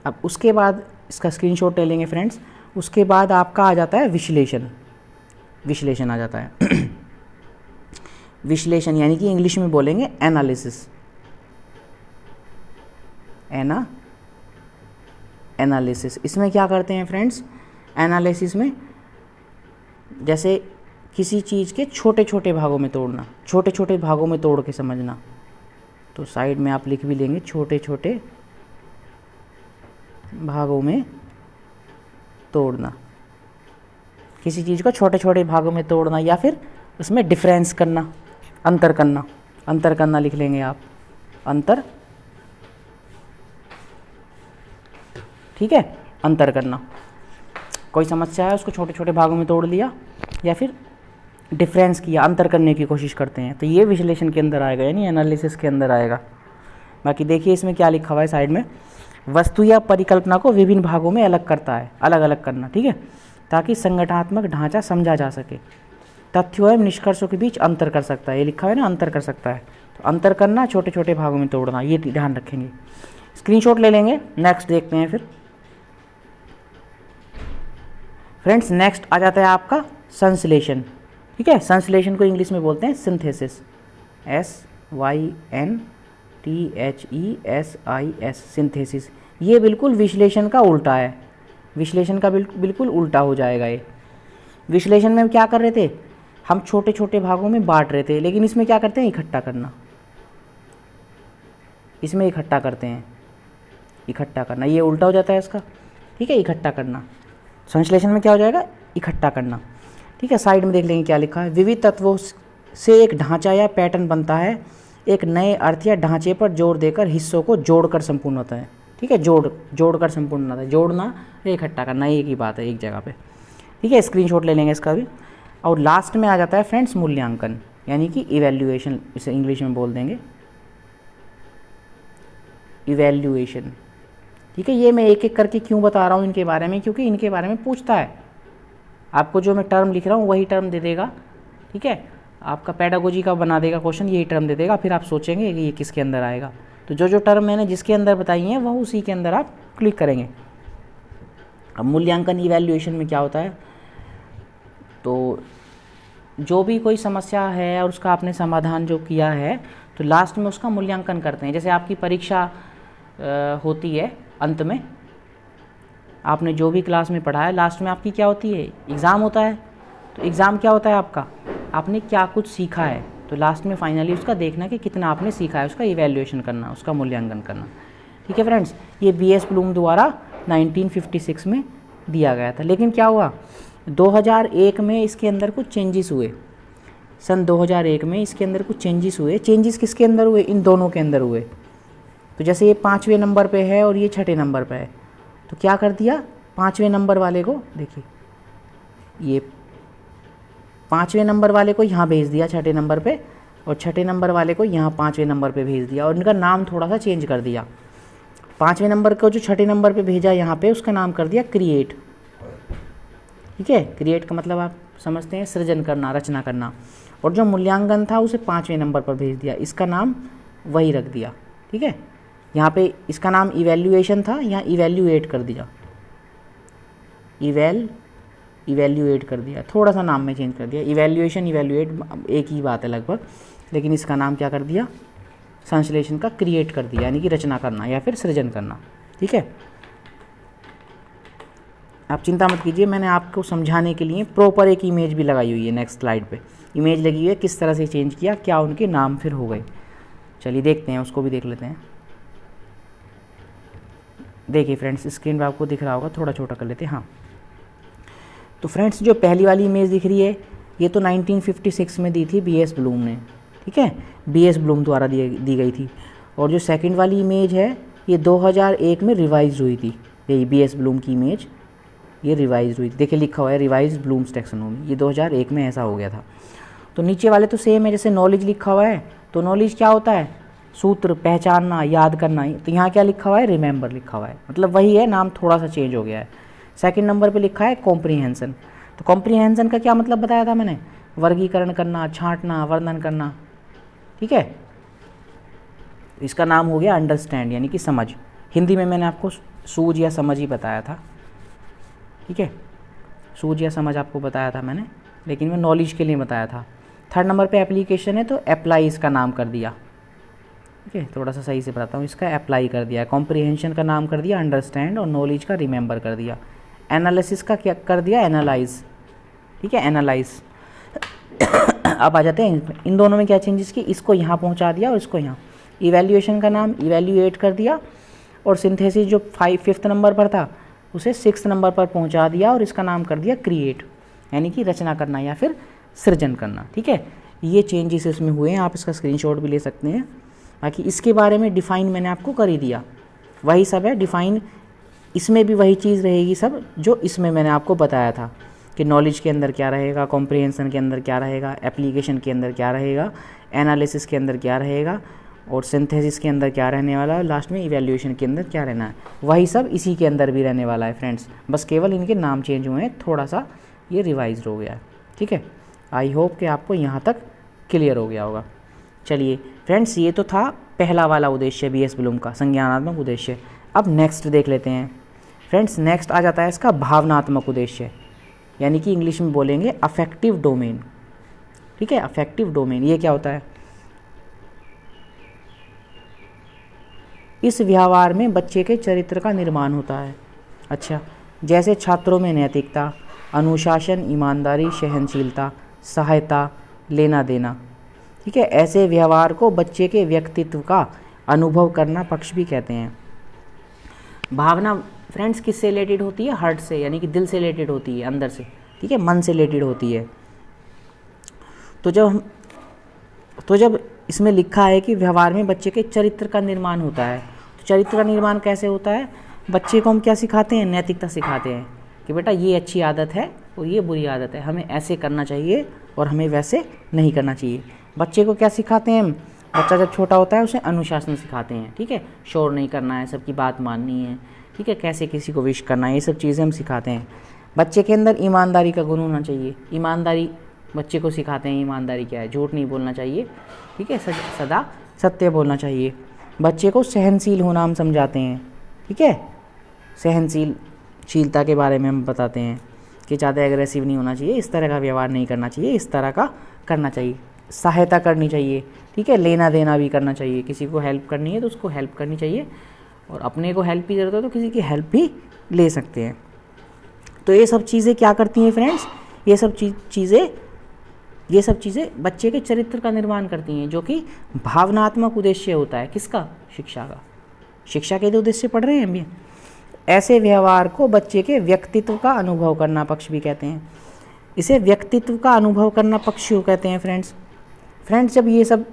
अब उसके बाद इसका स्क्रीनशॉट ले लेंगे फ्रेंड्स। उसके बाद आपका आ जाता है विश्लेषण। विश्लेषण आ जाता है विश्लेषण यानी कि इंग्लिश में बोलेंगे एनालिसिस। एनालिसिस इसमें क्या करते हैं फ्रेंड्स, एनालिसिस में जैसे किसी चीज़ के छोटे छोटे भागों में तोड़ना, छोटे छोटे भागों में तोड़ के समझना। तो साइड में आप लिख भी लेंगे छोटे छोटे भागों में तोड़ना, किसी चीज़ को छोटे छोटे भागों में तोड़ना, या फिर उसमें डिफरेंस करना, अंतर करना। अंतर करना लिख लेंगे आप, अंतर। ठीक है, अंतर करना। कोई समस्या है उसको छोटे छोटे भागों में तोड़ लिया, या फिर डिफरेंस किया, अंतर करने की कोशिश करते हैं, तो ये विश्लेषण के अंदर आएगा, यानी एनालिसिस के अंदर आएगा। बाकी देखिए इसमें क्या लिखा हुआ है साइड में, वस्तु या परिकल्पना को विभिन्न भागों में अलग करता है, अलग अलग करना। ठीक है, ताकि संगठनात्मक ढांचा समझा जा सके, तथ्यों एवं निष्कर्षों के बीच अंतर कर सकता है। ये लिखा हुआ है ना, अंतर कर सकता है। तो अंतर करना, छोटे छोटे भागों में तोड़ना, ये ध्यान रखेंगे। स्क्रीनशॉट ले लेंगे। नेक्स्ट देखते हैं फिर फ्रेंड्स। नेक्स्ट आ जाता है आपका संश्लेषण। ठीक है, संश्लेषण को इंग्लिश में बोलते हैं सिंथेसिस, SYNTHESIS, सिंथेसिस। ये बिल्कुल विश्लेषण का उल्टा है, विश्लेषण का बिल्कुल उल्टा हो जाएगा ये। विश्लेषण में क्या कर रहे थे हम, छोटे छोटे भागों में बांट रहे थे, लेकिन इसमें क्या करते हैं, इकट्ठा करना। इसमें इकट्ठा करते हैं, इकट्ठा करना, ये उल्टा हो जाता है इसका। ठीक है, इकट्ठा करना। संश्लेषण में क्या हो जाएगा, इकट्ठा करना। ठीक है, साइड में देख लेंगे क्या लिखा है, विविध तत्वों से एक ढांचा या पैटर्न बनता है, एक नए अर्थ या ढांचे पर जोर देकर हिस्सों को जोड़कर संपूर्ण होता है। ठीक है, जोड़कर संपूर्ण होता है, जोड़ना या इकट्ठा करना, एक ही बात है एक जगह पे। ठीक है, स्क्रीनशॉट ले लेंगे इसका भी। और लास्ट में आ जाता है फ्रेंड्स मूल्यांकन, यानी कि इवैल्यूएशन, इसे इंग्लिश में बोल देंगे इवैल्यूएशन। ठीक है, ये मैं एक एक करके क्यों बता रहा हूँ इनके बारे में, क्योंकि इनके बारे में पूछता है आपको। जो मैं टर्म लिख रहा हूँ वही टर्म दे देगा। ठीक है, आपका पेडागोजी का बना देगा क्वेश्चन, यही टर्म दे देगा, फिर आप सोचेंगे कि ये किसके अंदर आएगा। तो जो जो टर्म मैंने जिसके अंदर बताई हैं वह उसी के अंदर आप क्लिक करेंगे। अब मूल्यांकन इवैल्यूएशन में क्या होता है, तो जो भी कोई समस्या है और उसका आपने समाधान जो किया है, तो लास्ट में उसका मूल्यांकन करते हैं। जैसे आपकी परीक्षा होती है, अंत में आपने जो भी क्लास में पढ़ा है, लास्ट में आपकी क्या होती है, एग्ज़ाम होता है। तो एग्ज़ाम क्या होता है आपका, आपने क्या कुछ सीखा है, तो लास्ट में फाइनली उसका देखना कि कितना आपने सीखा है, उसका इवैल्यूएशन करना, उसका मूल्यांकन करना। ठीक है फ्रेंड्स, ये BS ब्लूम द्वारा 1956 में दिया गया था। लेकिन क्या हुआ, 2001 में इसके अंदर कुछ चेंजेस हुए। सन 2001 में इसके अंदर कुछ चेंजेस हुए। चेंजेस किसके अंदर हुए, इन दोनों के अंदर हुए। तो जैसे ये 5वें नंबर पे है और ये 6ठे नंबर पे है, तो क्या कर दिया, 5वें नंबर वाले को, देखिए ये 5वें नंबर वाले को यहाँ भेज दिया 6ठे नंबर पे, और 6ठे नंबर वाले को यहाँ 5वें नंबर पे भेज दिया, और इनका नाम थोड़ा सा चेंज कर दिया। 5वें नंबर को जो 6ठे नंबर पे भेजा यहाँ पे, उसका नाम कर दिया क्रिएट। ठीक है, क्रिएट का मतलब आप समझते हैं सृजन करना, रचना करना। और जो मूल्यांकन था उसे 5वें नंबर पर भेज दिया, इसका नाम वही रख दिया। ठीक है, यहाँ पे इसका नाम इवैल्यूएशन था, यहाँ इवैल्यूएट कर दिया, इवैल्यूएट कर दिया, थोड़ा सा नाम में चेंज कर दिया। इवैल्यूएशन इवैल्यूएट एक ही बात है लगभग, लेकिन इसका नाम क्या कर दिया, संश्लेषण का क्रिएट कर दिया, यानी कि रचना करना या फिर सृजन करना। ठीक है, आप चिंता मत कीजिए, मैंने आपको समझाने के लिए प्रॉपर एक इमेज भी लगाई हुई है। नेक्स्ट स्लाइड पे इमेज लगी हुई है, किस तरह से चेंज किया, क्या उनके नाम फिर हो गए। चलिए देखते हैं, उसको भी देख लेते हैं। देखिए फ्रेंड्स, स्क्रीन पर आपको दिख रहा होगा, थोड़ा छोटा कर लेते हैं। हाँ, तो फ्रेंड्स जो पहली वाली इमेज दिख रही है, ये तो 1956 में दी थी BS ब्लूम ने। ठीक है, BS ब्लूम द्वारा दी गई थी। और जो सेकंड वाली इमेज है, ये 2001 में रिवाइज हुई थी। यही BS ब्लूम की इमेज ये रिवाइज हुई थी। देखिए लिखा हुआ है रिवाइज ब्लूम्स टैक्सोनॉमी, ये 2001 में ऐसा हो गया था। तो नीचे वाले तो सेम है, जैसे नॉलेज लिखा हुआ है, तो नॉलेज क्या होता है, सूत्र, पहचानना, याद करना। तो यहाँ क्या लिखा हुआ है, रिमेंबर लिखा हुआ है, मतलब वही है, नाम थोड़ा सा चेंज हो गया है। सेकंड नंबर पे लिखा है कॉम्प्रीहेंशन। तो कॉम्प्रीहेंशन का क्या मतलब बताया था मैंने, वर्गीकरण करना, छांटना, वर्णन करना, ठीक है। इसका नाम हो गया अंडरस्टैंड, यानी कि समझ। हिंदी में मैंने आपको सूझ या समझ ही बताया था, ठीक है, सूझ या समझ आपको बताया था मैंने, लेकिन मैं नॉलेज के लिए बताया था। थर्ड नंबर पे एप्लीकेशन है, तो अप्लाई इसका नाम कर दिया, ठीक है, थोड़ा सा सही से बताता हूँ, इसका अप्लाई कर दिया। कॉम्प्रीहेंशन का नाम कर दिया अंडरस्टैंड, और नॉलेज का रिमेंबर कर दिया। एनालिसिस का क्या कर दिया, एनालाइज, ठीक है, एनालाइज। अब आ जाते हैं इन दोनों में क्या चेंजेस की, इसको यहाँ पहुँचा दिया और इसको यहाँ। इवैल्यूएशन का नाम इवैल्यूएट कर दिया, और सिंथेसिस जो फिफ्थ नंबर पर था उसे सिक्स्थ नंबर पर पहुँचा दिया, और इसका नाम कर दिया क्रिएट, यानी कि रचना करना या फिर सृजन करना, ठीक है। ये चेंजेस इसमें हुए हैं, आप इसका स्क्रीनशॉट भी ले सकते हैं। बाकी इसके बारे में डिफ़ाइन मैंने आपको कर ही दिया, वही सब है डिफ़ाइन, इसमें भी वही चीज़ रहेगी सब जो इसमें मैंने आपको बताया था कि नॉलेज के अंदर क्या रहेगा, कॉम्प्रिहेंशन के अंदर क्या रहेगा, एप्लीकेशन के अंदर क्या रहेगा, एनालिसिस के अंदर क्या रहेगा, और सिंथेसिस के अंदर क्या रहने वाला है, लास्ट में इवैल्यूएशन के अंदर क्या रहना है, वही सब इसी के अंदर भी रहने वाला है फ्रेंड्स। बस केवल इनके नाम चेंज हुए हैं, थोड़ा सा ये रिवाइज हो गया है, ठीक है। आई होप कि आपको यहाँ तक क्लियर हो गया होगा। चलिए फ्रेंड्स, ये तो था पहला वाला उद्देश्य बीएस ब्लूम का, संज्ञानात्मक उद्देश्य। अब नेक्स्ट देख लेते हैं फ्रेंड्स। नेक्स्ट आ जाता है इसका भावनात्मक उद्देश्य, यानी कि इंग्लिश में बोलेंगे अफेक्टिव डोमेन, ठीक है। अफेक्टिव डोमेन ये क्या होता है, इस व्यवहार में बच्चे के चरित्र का निर्माण होता है। अच्छा, जैसे छात्रों में नैतिकता, अनुशासन, ईमानदारी, सहनशीलता, सहायता, लेना देना, ठीक है, ऐसे व्यवहार को बच्चे के व्यक्तित्व का अनुभव करना पक्ष भी कहते हैं। भावना फ्रेंड्स किससे रिलेटेड होती है, हार्ट से, यानी कि दिल से रिलेटेड होती है, अंदर से, ठीक है, मन से रिलेटेड होती है। तो जब इसमें लिखा है कि व्यवहार में बच्चे के चरित्र का निर्माण होता है, तो चरित्र का निर्माण कैसे होता है, बच्चे को हम क्या सिखाते हैं, नैतिकता सिखाते हैं कि बेटा ये अच्छी आदत है और ये बुरी आदत है, हमें ऐसे करना चाहिए और हमें वैसे नहीं करना चाहिए। बच्चे को क्या सिखाते हैं, बच्चा जब छोटा होता है उसे अनुशासन सिखाते हैं, ठीक है, शोर नहीं करना है, सबकी बात माननी है, ठीक है, कैसे किसी को विश करना है, ये सब चीज़ें हम सिखाते हैं। बच्चे के अंदर ईमानदारी का गुण होना चाहिए, ईमानदारी बच्चे को सिखाते हैं, ईमानदारी क्या है, झूठ नहीं बोलना चाहिए, ठीक है, सदा सत्य बोलना चाहिए। बच्चे को सहनशील होना हम समझाते हैं, ठीक है, सहनशीलता के बारे में हम बताते हैं कि ज़्यादा एग्रेसिव नहीं होना चाहिए, इस तरह का व्यवहार नहीं करना चाहिए, इस तरह का करना चाहिए। सहायता करनी चाहिए, ठीक है, लेना देना भी करना चाहिए, किसी को हेल्प करनी है तो उसको हेल्प करनी चाहिए, और अपने को हेल्प की ज़रूरत है तो किसी की हेल्प भी ले सकते हैं। तो ये सब चीज़ें क्या करती हैं फ्रेंड्स, ये सब चीज़ें बच्चे के चरित्र का निर्माण करती हैं, जो कि भावनात्मक उद्देश्य होता है किसका, शिक्षा का। शिक्षा के लिए उद्देश्य पढ़ रहे हैं हम ये। ऐसे व्यवहार को बच्चे के व्यक्तित्व का अनुभव करना पक्ष भी कहते हैं। इसे व्यक्तित्व का अनुभव करना पक्ष क्यों कहते हैं फ्रेंड्स, जब ये सब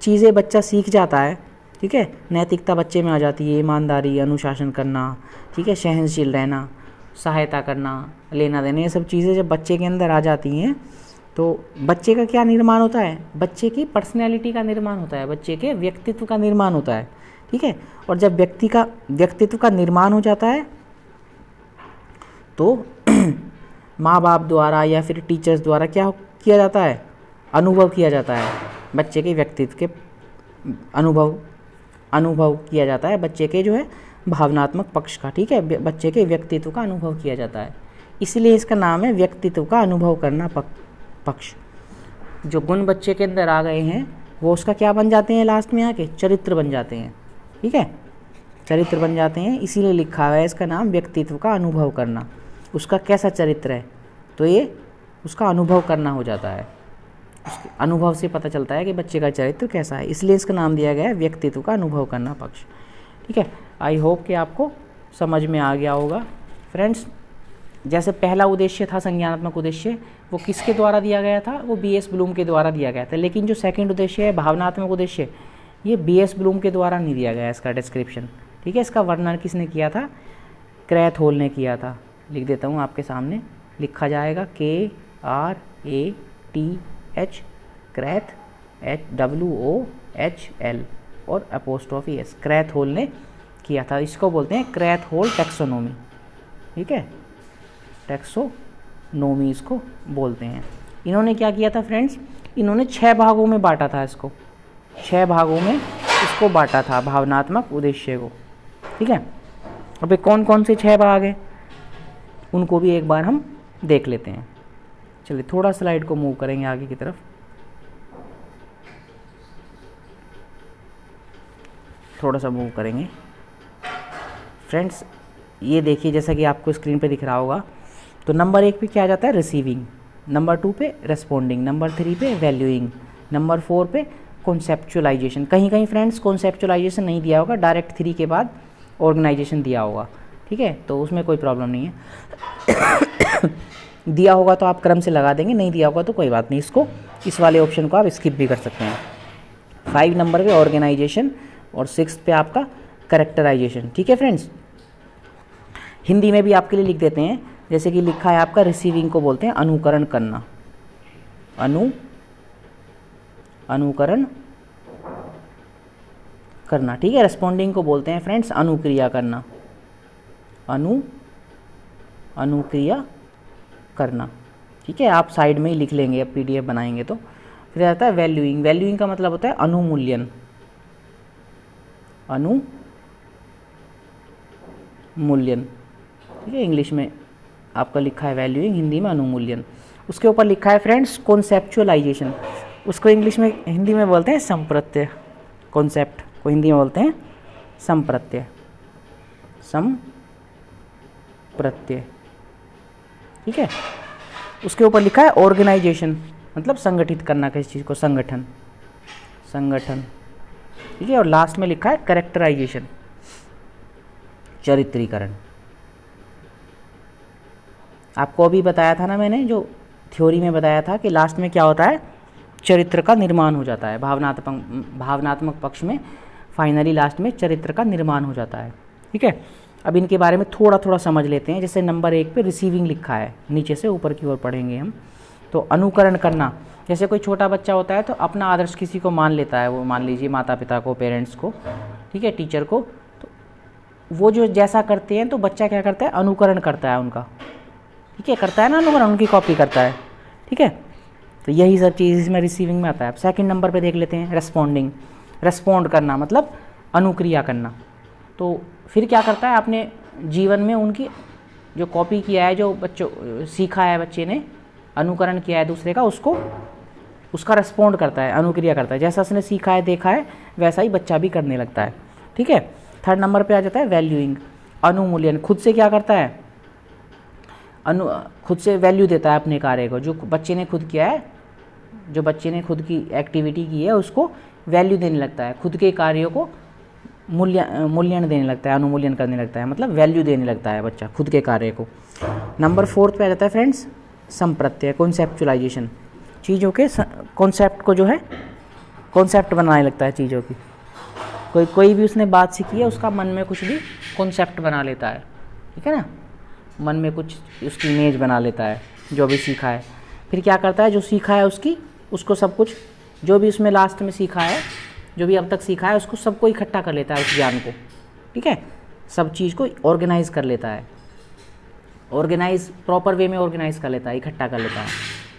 चीज़ें बच्चा सीख जाता है, ठीक है, नैतिकता बच्चे में आ जाती है, ईमानदारी, अनुशासन करना, ठीक है, सहनशील रहना, सहायता करना, लेना देना, ये सब चीज़ें जब बच्चे के अंदर आ जाती हैं तो बच्चे का क्या निर्माण होता है, बच्चे की पर्सनैलिटी का निर्माण होता है, बच्चे के व्यक्तित्व का निर्माण होता है, ठीक है। और जब व्यक्तित्व का निर्माण हो जाता है तो माँ बाप द्वारा या फिर टीचर्स द्वारा क्या किया जाता है, अनुभव किया जाता है, बच्चे के व्यक्तित्व के अनुभव किया जाता है, बच्चे के जो है भावनात्मक पक्ष का, ठीक है, बच्चे के व्यक्तित्व का अनुभव किया जाता है, इसलिए इसका नाम है व्यक्तित्व का अनुभव करना पक्ष। जो गुण बच्चे के अंदर आ गए हैं वो उसका क्या बन जाते हैं, लास्ट में आके चरित्र बन जाते हैं, ठीक है, चरित्र बन जाते हैं, इसीलिए लिखा हुआ है इसका नाम व्यक्तित्व का अनुभव करना। उसका कैसा चरित्र है तो ये उसका अनुभव करना हो जाता है, उसके अनुभव से पता चलता है कि बच्चे का चरित्र कैसा है, इसलिए इसका नाम दिया गया है व्यक्तित्व का अनुभव करना पक्ष, ठीक है। आई होप कि आपको समझ में आ गया होगा फ्रेंड्स। जैसे पहला उद्देश्य था संज्ञानात्मक उद्देश्य, वो किसके द्वारा दिया गया था, वो बीएस ब्लूम के द्वारा दिया गया था, लेकिन जो सेकंड उद्देश्य है भावनात्मक उद्देश्य, ये बीएस ब्लूम के द्वारा नहीं दिया गया इसका डिस्क्रिप्शन, ठीक है। इसका वर्णन किसने किया था, क्रैथहोल ने किया था। लिख देता हूँ आपके सामने, लिखा जाएगा KRATH, क्रैथ, HWOHL, और अपोस्ट्रोफी एस, क्रैथहोल ने किया था। इसको बोलते हैं क्रैथहोल टैक्सोनॉमी, ठीक है, टैक्सोनॉमी इसको बोलते हैं। इन्होंने क्या किया था फ्रेंड्स, इन्होंने 6 भागों में बांटा था इसको, 6 भागों में इसको बांटा था भावनात्मक उद्देश्य को, ठीक है। अब ये कौन कौन से 6 भाग हैं उनको भी एक बार हम देख लेते हैं। चलिए थोड़ा स्लाइड को मूव करेंगे आगे की तरफ, थोड़ा सा मूव करेंगे फ्रेंड्स। ये देखिए जैसा कि आपको स्क्रीन पे दिख रहा होगा, तो नंबर 1 पे क्या आ जाता है, रिसीविंग, नंबर 2 पे रेस्पोंडिंग, नंबर 3 पे वैल्यूइंग, नंबर 4 पे कॉन्सेप्चुअलाइजेशन। कहीं कहीं फ्रेंड्स कॉन्सेप्चुअलाइजेशन नहीं दिया होगा, डायरेक्ट 3 के बाद ऑर्गेनाइजेशन दिया होगा, ठीक है, तो उसमें कोई प्रॉब्लम नहीं है। दिया होगा तो आप क्रम से लगा देंगे, नहीं दिया होगा तो कोई बात नहीं, इसको इस वाले ऑप्शन को आप स्किप भी कर सकते हैं। 5 नंबर पे ऑर्गेनाइजेशन और 6 पे आपका कैरेक्टराइजेशन, ठीक है फ्रेंड्स। हिंदी में भी आपके लिए लिख देते हैं, जैसे कि लिखा है आपका रिसीविंग को बोलते हैं अनुकरण करना, अनुकरण करना, ठीक है। रेस्पोंडिंग को बोलते हैं फ्रेंड्स अनुक्रिया करना, अनुक्रिया करना, ठीक है। आप साइड में ही लिख लेंगे, अब PDF बनाएंगे तो। फिर आता है वैल्यूइंग, वैल्यूइंग का मतलब होता है अनुमूल्यन, अनुमूल्यन, ठीक है, इंग्लिश में आपका लिखा है वैल्यूइंग, हिंदी में अनुमूल्यन। उसके ऊपर लिखा है फ्रेंड्स कॉन्सेप्चुअलाइजेशन, उसको इंग्लिश में हिंदी में बोलते हैं संप्रत्यय, कॉन्सेप्ट को हिंदी में बोलते हैं संप्रत्यय, संप्रत्यय, ठीक है। उसके ऊपर लिखा है ऑर्गेनाइजेशन, मतलब संगठित करना किसी चीज़ को, संगठन, ठीक है। और लास्ट में लिखा है कैरेक्टराइजेशन, चरित्रीकरण। आपको अभी बताया था ना मैंने, जो थ्योरी में बताया था कि लास्ट में क्या होता है, चरित्र का निर्माण हो जाता है, भावनात्मक पक्ष में फाइनली लास्ट में चरित्र का निर्माण हो जाता है, ठीक है। अब इनके बारे में थोड़ा थोड़ा समझ लेते हैं। जैसे नंबर 1 पे रिसीविंग लिखा है, नीचे से ऊपर की ओर पढ़ेंगे हम, तो अनुकरण करना, जैसे कोई छोटा बच्चा होता है तो अपना आदर्श किसी को मान लेता है, वो मान लीजिए माता पिता को, पेरेंट्स को, ठीक है, टीचर को, तो वो जो जैसा करते हैं तो बच्चा क्या करता है, अनुकरण करता है उनका, ठीक है, करता है ना अनुकरण, उनकी कॉपी करता है, ठीक है। तो यही सब चीज़ इसमें रिसीविंग में आता है। अब सेकंड नंबर पे देख लेते हैं रेस्पोंडिंग, रेस्पोंड करना मतलब अनुक्रिया करना। तो फिर क्या करता है, अपने जीवन में उनकी जो कॉपी किया है, जो बच्चों सीखा है, बच्चे ने अनुकरण किया है दूसरे का, उसको उसका रेस्पोंड करता है, अनुक्रिया करता है, जैसा उसने सीखा है देखा है वैसा ही बच्चा भी करने लगता है, ठीक है। थर्ड नंबर पे आ जाता है वैल्यूइंग, अनुमूल्यन, खुद से क्या करता है, खुद से वैल्यू देता है अपने कार्य को, जो बच्चे ने खुद किया है, जो बच्चे ने खुद की एक्टिविटी की है उसको वैल्यू देने लगता है, खुद के कार्यों को मूल्यन देने लगता है, अनुमूल्यन करने लगता है, मतलब वैल्यू देने लगता है बच्चा खुद के कार्य को। नंबर 4 पे आ जाता है फ्रेंड्स संप्रत्यय, कॉन्सेप्चुलाइजेशन, चीज़ों के कॉन्सेप्ट को जो है कॉन्सेप्ट बनाने लगता है चीज़ों की। कोई भी उसने बात सीखी है उसका मन में कुछ भी कॉन्सेप्ट बना लेता है, ठीक है ना, मन में कुछ उसकी इमेज बना लेता है जो भी सीखा है। फिर क्या करता है, जो सीखा है उसको सब कुछ, जो भी उसमें लास्ट में सीखा है, जो भी अब तक सीखा है, उसको सबको इकट्ठा कर लेता है, उस ज्ञान को, ठीक है, सब चीज़ को ऑर्गेनाइज कर लेता है, ऑर्गेनाइज प्रॉपर वे में ऑर्गेनाइज कर लेता है, इकट्ठा कर लेता है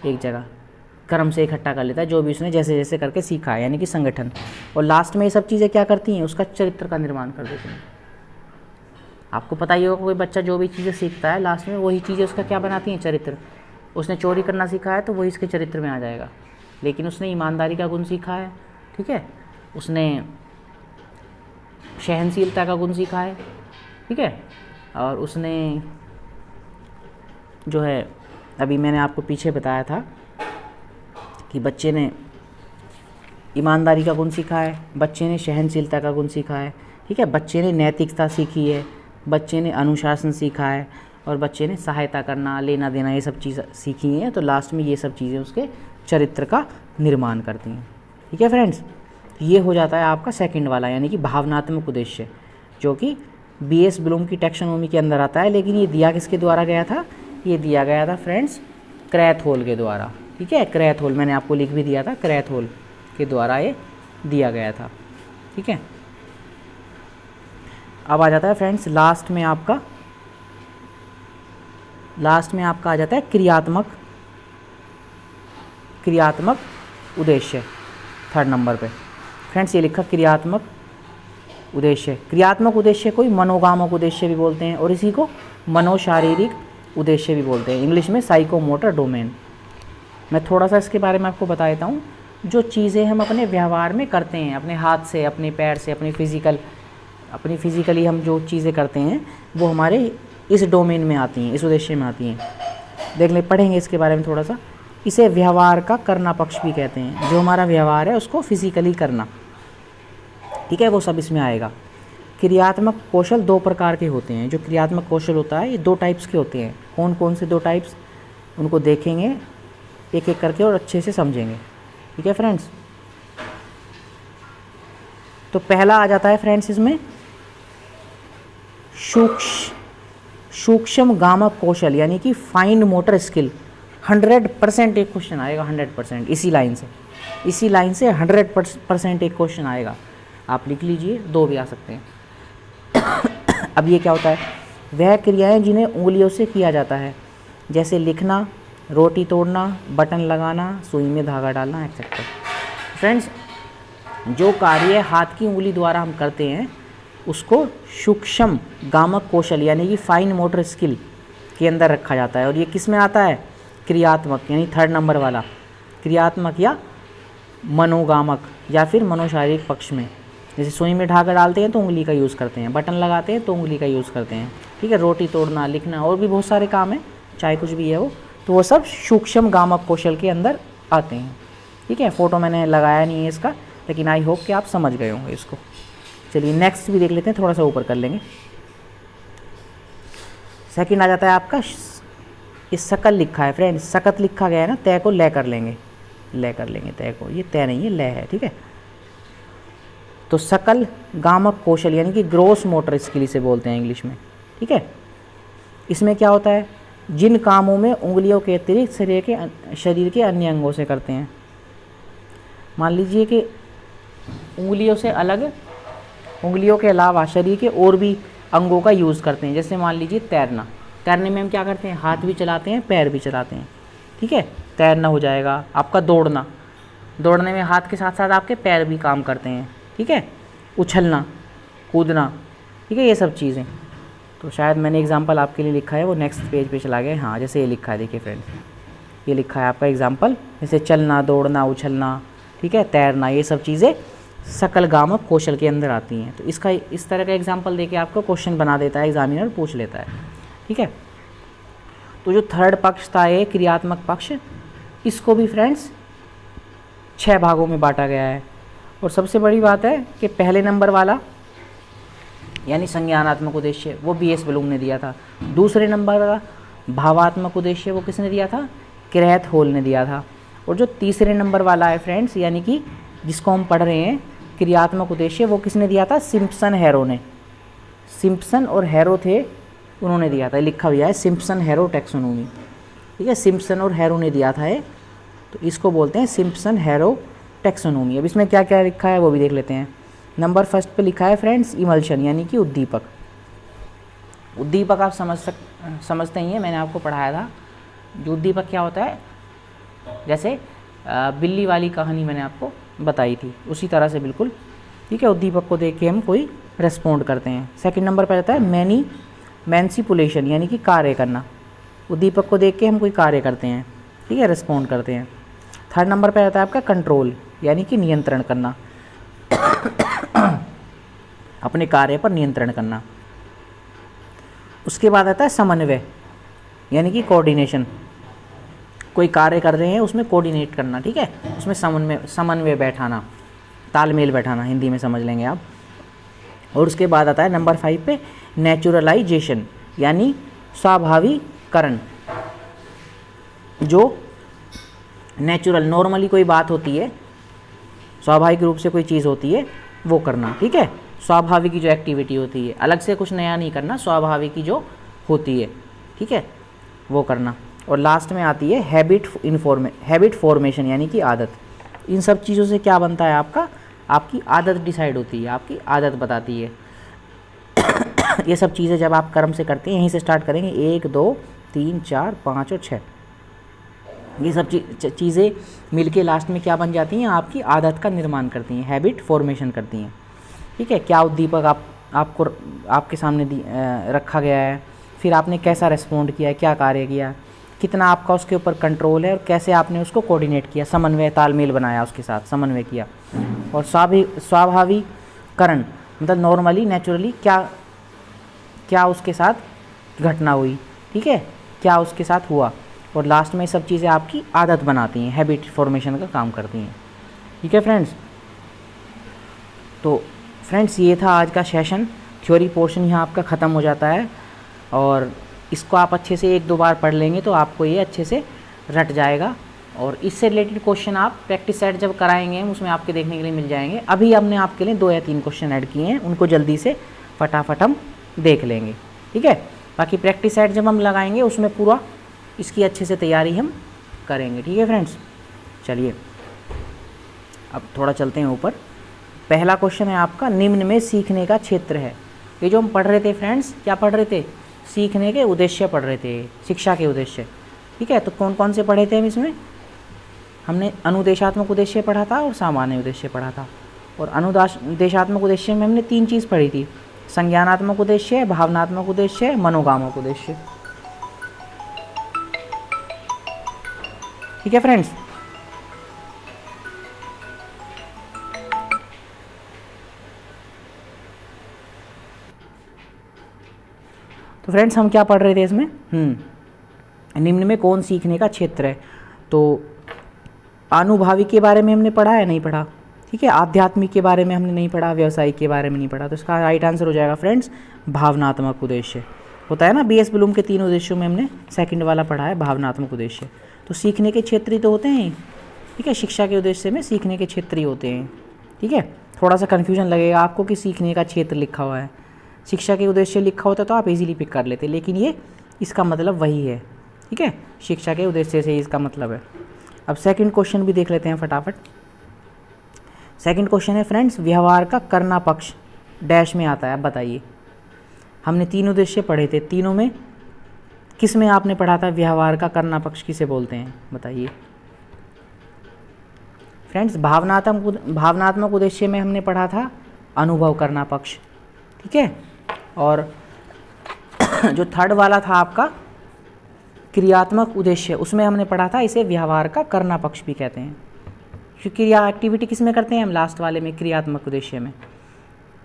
एक जगह, क्रम से इकट्ठा कर लेता है जो भी उसने जैसे जैसे करके सीखा है, यानी कि संगठन। और लास्ट में ये सब चीज़ें क्या करती हैं, उसका चरित्र का निर्माण कर देती हैं। आपको पता ही होगा कोई बच्चा जो भी चीज़ें सीखता है लास्ट में वही चीज़ें उसका क्या बनाती हैं, चरित्र। उसने चोरी करना सीखा है तो वही इसके चरित्र में आ जाएगा, लेकिन उसने ईमानदारी का गुण सीखा है, ठीक है, उसने सहनशीलता का गुण सीखा है, ठीक है, और उसने जो है अभी मैंने आपको पीछे बताया था कि बच्चे ने ईमानदारी का गुण सीखा है, बच्चे ने सहनशीलता का गुण सीखा है, ठीक है, बच्चे ने नैतिकता सीखी है, बच्चे ने अनुशासन सीखा है, और बच्चे ने सहायता करना, लेना देना, ये सब चीज़ सीखी हैं। तो लास्ट में ये सब चीज़ें उसके चरित्र का निर्माण करती हैं, ठीक है फ्रेंड्स। ये हो जाता है आपका सेकंड वाला, यानी कि भावनात्मक उद्देश्य, जो कि BS ब्लूम की टैक्सोनॉमी के अंदर आता है। लेकिन ये दिया किसके द्वारा गया था, ये दिया गया था फ्रेंड्स क्रैथहोल के द्वारा, ठीक है, क्रैथहोल मैंने आपको लिख भी दिया था, क्रैथहोल के द्वारा ये दिया गया था, ठीक है। अब आ जाता है फ्रेंड्स लास्ट में आपका आ जाता है क्रियात्मक उद्देश्य। थर्ड नंबर पे फ्रेंड्स ये लिखा क्रियात्मक उद्देश्य। क्रियात्मक उद्देश्य को मनोगामक उद्देश्य भी बोलते हैं और इसी को मनोशारीरिक उद्देश्य भी बोलते हैं, इंग्लिश में साइकोमोटर डोमेन। मैं थोड़ा सा इसके बारे में आपको बता देता हूँ। जो चीज़ें हम अपने व्यवहार में करते हैं, अपने हाथ से, अपने पैर से, अपनी फिज़िकली हम जो चीज़ें करते हैं वो हमारे इस डोमेन में आती हैं, इस उद्देश्य में आती हैं। देख ले, पढ़ेंगे इसके बारे में थोड़ा सा। इसे व्यवहार का करना पक्ष भी कहते हैं। जो हमारा व्यवहार है उसको फिज़िकली करना, ठीक है, वो सब इसमें आएगा। क्रियात्मक कौशल दो प्रकार के होते हैं। जो क्रियात्मक कौशल होता है ये दो टाइप्स के होते हैं। कौन कौन से दो टाइप्स, उनको देखेंगे एक एक करके और अच्छे से समझेंगे, ठीक है फ्रेंड्स। तो पहला आ जाता है फ्रेंड्स इसमें सूक्ष्म गामक कौशल, यानी कि फाइन मोटर स्किल। 100% एक क्वेश्चन आएगा, 100% इसी लाइन से 100% एक क्वेश्चन आएगा। आप लिख लीजिए, दो भी आ सकते हैं। अब ये क्या होता है, वह क्रियाएं जिन्हें उंगलियों से किया जाता है, जैसे लिखना, रोटी तोड़ना, बटन लगाना, सुई में धागा डालना, एक्सेट्रा। फ्रेंड्स जो कार्य हाथ की उंगली द्वारा हम करते हैं उसको सूक्ष्म गामक कौशल यानी कि फाइन मोटर स्किल के अंदर रखा जाता है। और ये किस में आता है, क्रियात्मक, यानी थर्ड नंबर वाला, क्रियात्मक या मनोगामक या फिर मनोशारीरिक पक्ष में। जैसे सुई में धागा डालते हैं तो उंगली का यूज़ करते हैं, बटन लगाते हैं तो उंगली का यूज़ करते हैं, ठीक है। रोटी तोड़ना, लिखना और भी बहुत सारे काम हैं, चाहे कुछ भी है वो, तो वो सब सूक्ष्म गामक कौशल के अंदर आते हैं, ठीक है। फ़ोटो मैंने लगाया नहीं है इसका, लेकिन आई होप कि आप समझ गए होंगे इसको। चलिए नेक्स्ट भी देख लेते हैं, थोड़ा सा ऊपर कर लेंगे। सेकंड आ जाता है आपका, इस सकल लिखा है फ्रेंड्स, सकत लिखा गया है ना, तय को ले कर लेंगे, तय को, ये तय नहीं है, ले है, ठीक है। तो सकल गामक कौशल यानी कि ग्रोस मोटर स्किल इसे बोलते हैं इंग्लिश में, ठीक है। इसमें क्या होता है, जिन कामों में उंगलियों के अतिरिक्त शरीर के अन्य अंगों से करते हैं। मान लीजिए कि उंगलियों से अलग, उंगलियों के अलावा शरीर के और भी अंगों का यूज़ करते हैं। जैसे मान लीजिए तैरने में हम क्या करते हैं, हाथ भी चलाते हैं, पैर भी चलाते हैं, ठीक है। तैरना हो जाएगा आपका। दौड़ने में हाथ के साथ साथ आपके पैर भी काम करते हैं, ठीक है। उछलना, कूदना, ठीक है, ये सब चीज़ें। तो शायद मैंने एग्जाम्पल आपके लिए लिखा है, वो नेक्स्ट पेज पे चला गया। हाँ, जैसे ये लिखा है, देखिए फ्रेंड्स, ये लिखा है आपका एग्जाम्पल, जैसे चलना, दौड़ना, उछलना, ठीक है, तैरना, ये सब चीज़ें सकल गामक कौशल के अंदर आती हैं। तो इसका इस तरह का एग्जाम्पल देके आपको क्वेश्चन बना देता है, एग्जामिनर पूछ लेता है, ठीक है। तो जो थर्ड पक्ष था ये क्रियात्मक पक्ष, इसको भी फ्रेंड्स 6 भागों में बांटा गया है। और सबसे बड़ी बात है कि पहले नंबर वाला यानी संज्ञानात्मक उद्देश्य वो BS ब्लूम ने दिया था। दूसरे नंबर का भावात्मक उद्देश्य वो किसने दिया था, क्रैथ होल ने दिया था। और जो तीसरे नंबर वाला है फ्रेंड्स, यानी कि जिसको हम पढ़ रहे हैं क्रियात्मक उद्देश्य, वो किसने दिया था, सिम्पसन हैरो ने। सिम्पसन और हैरो थे, उन्होंने दिया था, लिखा हुआ है सिम्पसन हैरो टैक्सोनॉमी, ठीक है। सिम्पसन और हैरो ने दिया था ये, तो इसको बोलते हैं सिम्पसन हैरो टैक्सोनॉमी। अब इसमें क्या क्या लिखा है वो भी देख लेते हैं। नंबर फर्स्ट पे लिखा है फ्रेंड्स इमल्शन, यानी कि उद्दीपक। उद्दीपक आप समझते ही हैं, मैंने आपको पढ़ाया था। जो उद्दीपक क्या होता है, जैसे बिल्ली वाली कहानी मैंने आपको बताई थी, उसी तरह से बिल्कुल, ठीक है। उद्दीपक को देख के हम कोई रेस्पॉन्ड करते हैं। सेकंड नंबर पर आता है मैनिपुलेशन, यानी कि कार्य करना। उद्दीपक को देख के हम कोई कार्य करते हैं, ठीक है, रेस्पॉन्ड करते हैं। थर्ड नंबर पर आता है आपका कंट्रोल, यानी कि नियंत्रण करना, अपने कार्य पर नियंत्रण करना। उसके बाद आता है समन्वय, यानी कि कोऑर्डिनेशन। कोई कार्य कर रहे हैं उसमें कोऑर्डिनेट करना, ठीक है, उसमें समन्वय बैठाना, तालमेल बैठाना, हिंदी में समझ लेंगे आप। और उसके बाद आता है नंबर 5 पे नेचुरलाइजेशन, यानी स्वाभाविकरण। जो नेचुरल, नॉर्मली कोई बात होती है, स्वाभाविक रूप से कोई चीज़ होती है, वो करना, ठीक है। स्वाभाविक की जो एक्टिविटी होती है, अलग से कुछ नया नहीं करना, स्वाभाविक की जो होती है, ठीक है, वो करना। और लास्ट में आती है हैबिट फॉर्मेशन, यानी कि आदत। इन सब चीज़ों से क्या बनता है आपका आपकी आदत डिसाइड होती है, आपकी आदत बताती है। ये सब चीज़ें जब आप कर्म से करते हैं, यहीं से स्टार्ट करेंगे, 1 2 3 4 5 और 6, ये सब चीज़ें मिलके लास्ट में क्या बन जाती हैं, आपकी आदत का निर्माण करती हैं, हैबिट फॉर्मेशन करती हैं। ठीक है, क्या उद्दीपक आपको आपके सामने रखा गया है, फिर आपने कैसा रेस्पॉन्ड किया है, क्या कार्य किया, कितना आपका उसके ऊपर कंट्रोल है और कैसे आपने उसको कोऑर्डिनेट किया, समन्वय तालमेल बनाया, उसके साथ समन्वय किया। और स्वाभाविकरण मतलब नॉर्मली नेचुरली क्या उसके साथ घटना हुई, ठीक है, क्या उसके साथ हुआ। और लास्ट में सब चीज़ें आपकी आदत बनाती हैं, हैबिट फॉर्मेशन का काम करती हैं। ठीक है फ्रेंड्स, तो फ्रेंड्स ये था आज का सेशन। थ्योरी पोर्शन यहाँ आपका ख़त्म हो जाता है और इसको आप अच्छे से 1 2 बार पढ़ लेंगे तो आपको ये अच्छे से रट जाएगा। और इससे रिलेटेड क्वेश्चन आप प्रैक्टिस सेट जब कराएंगे हम उसमें आपके देखने के लिए मिल जाएंगे। अभी हमने आपके लिए 2 या 3 क्वेश्चन ऐड किए हैं, उनको जल्दी से फटाफट हम देख लेंगे। ठीक है, बाकी प्रैक्टिस सेट जब हम लगाएंगे उसमें पूरा इसकी अच्छे से तैयारी हम करेंगे। ठीक है फ्रेंड्स, चलिए अब थोड़ा चलते हैं ऊपर। पहला क्वेश्चन है आपका, निम्न में सीखने का क्षेत्र है। ये जो हम पढ़ रहे थे फ्रेंड्स, क्या पढ़ रहे थे, सीखने के उद्देश्य पढ़ रहे थे, शिक्षा के उद्देश्य। ठीक है, तो कौन कौन से पढ़े थे हम इसमें, हमने अनुदेशात्मक उद्देश्य पढ़ा था और सामान्य उद्देश्य पढ़ा था। और अनुदेशात्मक उद्देश्य में हमने 3 चीज़ पढ़ी थी, संज्ञानात्मक उद्देश्य, भावनात्मक उद्देश्य, मनोगामक उद्देश्य। ठीक है फ्रेंड्स, तो फ्रेंड्स हम क्या पढ़ रहे थे इसमें, निम्न में कौन सीखने का क्षेत्र है। तो आनुभाविक के बारे में हमने पढ़ा है, नहीं पढ़ा। ठीक है, आध्यात्मिक के बारे में हमने नहीं पढ़ा, व्यवसायिक के बारे में नहीं पढ़ा। तो इसका राइट आंसर हो जाएगा फ्रेंड्स भावनात्मक उद्देश्य। होता है ना, BS ब्लूम के 3 उद्देश्यों में हमने सेकंड वाला पढ़ा है, भावनात्मक उद्देश्य। तो सीखने के क्षेत्र ही तो होते हैं। ठीक है, शिक्षा के उद्देश्य में सीखने के क्षेत्र ही होते हैं। ठीक है, थोड़ा सा कन्फ्यूजन लगेगा आपको कि सीखने का क्षेत्र लिखा हुआ है, शिक्षा के उद्देश्य लिखा होता तो आप इजीली पिक कर लेते, लेकिन ये इसका मतलब वही है। ठीक है, शिक्षा के उद्देश्य से ही इसका मतलब है। अब सेकंड क्वेश्चन भी देख लेते हैं फटाफट। सेकंड क्वेश्चन है फ्रेंड्स, व्यवहार का करना पक्ष डैश में आता है, बताइए। हमने 3 उद्देश्य पढ़े थे, तीनों में किस में आपने पढ़ा था व्यवहार का करना पक्ष किसे बोलते हैं, बताइए फ्रेंड्स। भावनात्मक उद्देश्य में हमने पढ़ा था अनुभव करना पक्ष। ठीक है, और जो थर्ड वाला था आपका क्रियात्मक उद्देश्य, उसमें हमने पढ़ा था इसे व्यवहार का करना पक्ष भी कहते हैं, क्योंकि क्रिया एक्टिविटी किस में करते हैं हम, लास्ट वाले में क्रियात्मक उद्देश्य में।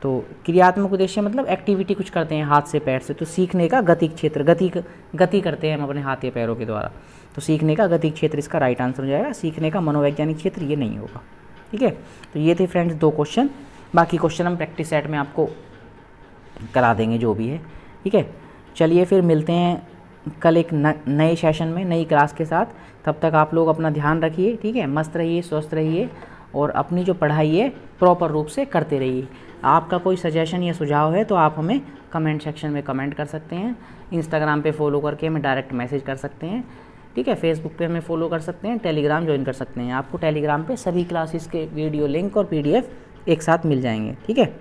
तो क्रियात्मक उद्देश्य मतलब एक्टिविटी कुछ करते हैं हाथ से पैर से, तो सीखने का गति क्षेत्र, गति करते हैं हम अपने हाथ या पैरों के द्वारा, तो सीखने का गति क्षेत्र इसका राइट आंसर हो जाएगा। सीखने का मनोवैज्ञानिक क्षेत्र ये नहीं होगा। ठीक है, तो ये थे फ्रेंड्स 2 क्वेश्चन, बाकी क्वेश्चन हम प्रैक्टिस सेट में आपको करा देंगे जो भी है। ठीक है, चलिए फिर मिलते हैं कल एक नए सेशन में, नई क्लास के साथ। तब तक आप लोग अपना ध्यान रखिए। ठीक है, मस्त रहिए, स्वस्थ रहिए और अपनी जो पढ़ाई है प्रॉपर रूप से करते रहिए। आपका कोई सजेशन या सुझाव है तो आप हमें कमेंट सेक्शन में कमेंट कर सकते हैं, इंस्टाग्राम पे फॉलो करके हमें डायरेक्ट मैसेज कर सकते हैं। ठीक है, फेसबुक पे हमें फॉलो कर सकते हैं, टेलीग्राम ज्वाइन कर सकते हैं। आपको टेलीग्राम पे सभी क्लासेस के वीडियो लिंक और PDF एक साथ मिल जाएंगे। ठीक है,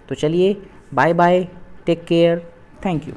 तो चलिए bye bye, take care, thank you.